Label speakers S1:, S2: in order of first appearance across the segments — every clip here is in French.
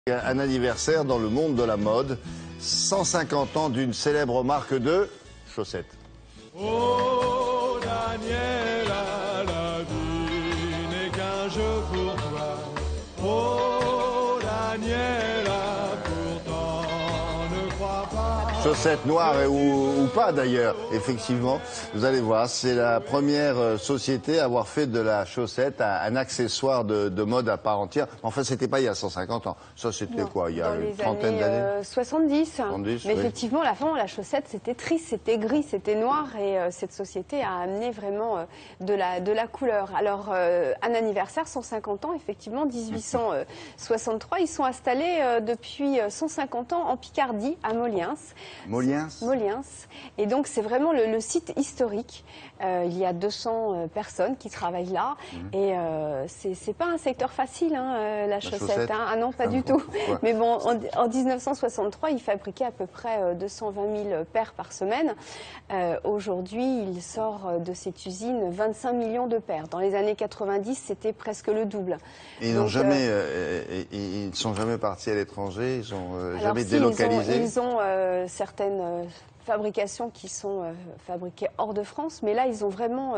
S1: Un anniversaire dans le monde de la mode, 150 ans d'une célèbre marque de chaussettes.
S2: Oh Daniela, la vie n'est qu'un jeu pour toi. Oh Daniela, pourtant ne crois pas.
S1: Chaussettes noires ou pas d'ailleurs, effectivement. Vous allez voir, c'est la première société à avoir fait de la chaussette un accessoire de mode à part entière. Enfin, c'était pas il y a 150 ans. Ça, c'était quoi, il y a une trentaine d'années
S3: 70.
S1: 70,
S3: mais
S1: oui.
S3: effectivement, la chaussette, c'était triste, c'était gris, c'était noir. Et cette société a amené vraiment de la couleur. Alors, un anniversaire, 150 ans, effectivement, 1863. Ils sont installés depuis 150 ans en Picardie, à Moliens.
S1: Moliens.
S3: Et donc, c'est vraiment le site historique. Il y a 200 personnes qui travaillent là. Et c'est pas un secteur facile, hein, la chaussette. Hein. Ah non, pas du tout.
S1: Pourquoi?
S3: Mais bon, en 1963, ils fabriquaient à peu près 220 000 paires par semaine. Aujourd'hui, il sort de cette usine 25 millions de paires. Dans les années 90, c'était presque le double.
S1: Et ils ne sont jamais partis à l'étranger, ils n'ont jamais délocalisé.
S3: Ils ont certaines fabrications qui sont fabriquées hors de France, mais là ils ont vraiment,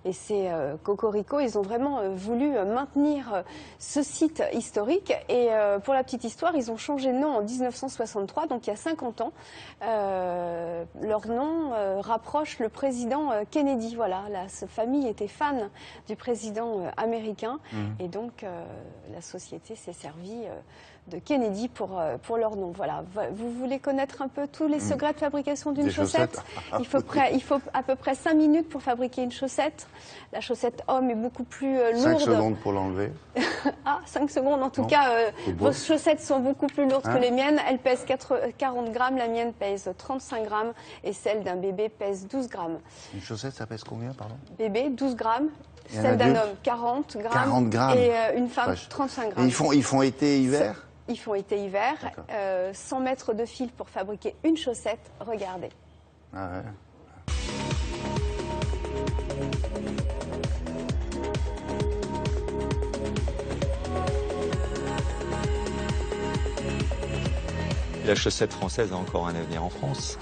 S3: et c'est Cocorico, ils ont vraiment voulu maintenir ce site historique. Et pour la petite histoire, ils ont changé de nom en 1963, donc il y a 50 ans. Leur nom rapproche le président Kennedy. Voilà, cette famille était fan du président américain, et donc la société s'est servie de Kennedy pour leur nom. Voilà. Vous voulez connaître un peu tous les secrets de fabrication d'une chaussette? Il faut à peu près 5 minutes pour fabriquer une chaussette. La chaussette homme est beaucoup plus lourde.
S1: 5 secondes pour l'enlever.
S3: Ah, 5 secondes. En tout cas, vos chaussettes sont beaucoup plus lourdes que les miennes. Elles pèsent 40 grammes, la mienne pèse 35 grammes et celle d'un bébé pèse 12 grammes.
S1: Une chaussette, ça pèse combien, pardon?
S3: Bébé, 12 grammes.
S1: Et
S3: Celle d'un homme, 40 grammes.
S1: 40 grammes.
S3: Et une femme, 35 grammes.
S1: Et ils font été-hiver?
S3: Ils font été-hiver, 100 mètres de fil pour fabriquer une chaussette. Regardez.
S1: Ah ouais.
S4: La chaussette française a encore un avenir en France.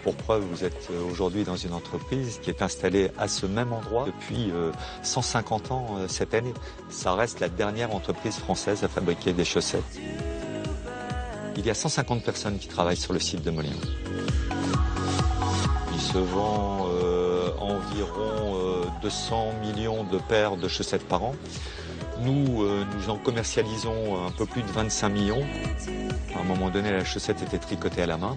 S4: Pour preuve, vous êtes aujourd'hui dans une entreprise qui est installée à ce même endroit depuis 150 ans cette année. Ça reste la dernière entreprise française à fabriquer des chaussettes. Il y a 150 personnes qui travaillent sur le site de Moliens. Il se vend environ 200 millions de paires de chaussettes par an. Nous en commercialisons un peu plus de 25 millions. À un moment donné, la chaussette était tricotée à la main.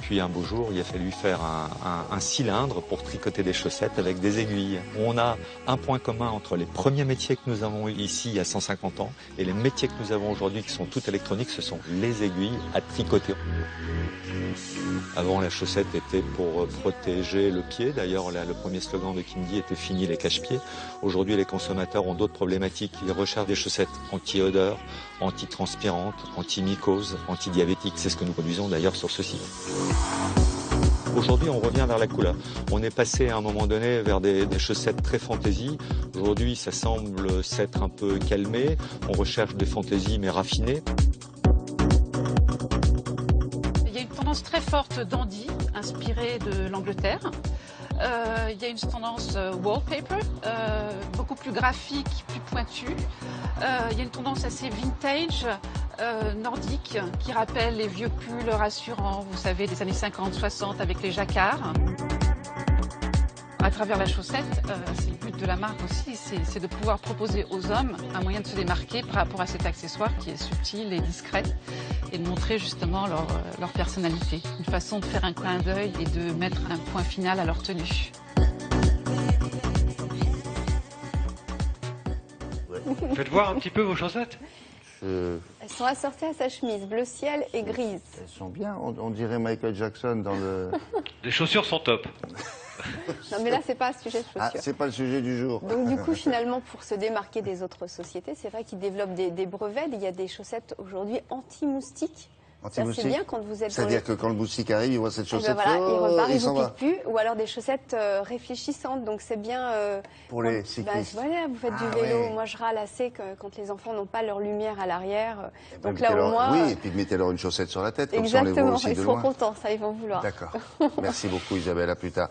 S4: Puis un beau jour, il a fallu faire un cylindre pour tricoter des chaussettes avec des aiguilles. On a un point commun entre les premiers métiers que nous avons ici il y a 150 ans et les métiers que nous avons aujourd'hui qui sont tout électroniques, ce sont les aiguilles à tricoter. Avant, la chaussette était pour protéger le pied. D'ailleurs, le premier slogan de Kindy était « Fini les cache-pieds ». Aujourd'hui, les consommateurs ont d'autres problématiques. Ils recherchent des chaussettes anti-odeur, anti-transpirantes, anti-mycose, anti-diabétiques. C'est ce que nous produisons d'ailleurs sur ce site. Aujourd'hui, on revient vers la couleur. On est passé à un moment donné vers des chaussettes très fantaisie. Aujourd'hui, ça semble s'être un peu calmé. On recherche des fantaisies mais raffinées.
S5: Il y a une tendance très forte dandy, inspirée de l'Angleterre. Il y a une tendance wallpaper, beaucoup plus graphique, plus pointue. Il y a une tendance assez vintage, nordique, qui rappelle les vieux pulls rassurants, vous savez, des années 50-60 avec les jacquards. À travers la chaussette, c'est le but de la marque aussi, c'est de pouvoir proposer aux hommes un moyen de se démarquer par rapport à cet accessoire qui est subtil et discret et de montrer justement leur personnalité. Une façon de faire un clin d'œil et de mettre un point final à leur tenue.
S6: Faites voir un petit peu vos chaussettes.
S3: Elles sont assorties à sa chemise, bleu ciel et grise.
S1: Elles sont bien, on dirait Michael Jackson dans le...
S6: Les chaussures sont top.
S3: Non mais là c'est pas un sujet de chaussures.
S1: Ah, c'est pas le sujet du jour.
S3: Donc du coup finalement pour se démarquer des autres sociétés, c'est vrai qu'ils développent des brevets. Il y a des chaussettes aujourd'hui anti-moustiques. Ça, c'est
S1: Anti-moustique.
S3: bien quand vous êtes dans
S1: C'est-à-dire que quand le moustique arrive, il voit cette
S3: Eh ben
S1: chaussette,
S3: voilà, il repart, il
S1: s'en
S3: vous
S1: va.
S3: pique plus. Ou alors des chaussettes réfléchissantes, donc c'est bien...
S1: Pour les
S3: quand-
S1: cyclistes.
S3: voilà, vous faites
S1: Ah
S3: du vélo.
S1: ouais.
S3: Moi, je râle assez quand les enfants n'ont pas leur lumière à l'arrière. Donc
S1: Mettez-leur-
S3: là, au moins...
S1: Oui, et puis mettez-leur une chaussette sur la tête, comme ça on les voit
S3: exactement,
S1: aussi
S3: ils
S1: de
S3: seront
S1: loin.
S3: contents, ça, ils vont vouloir.
S1: D'accord. Merci beaucoup Isabelle, à plus tard.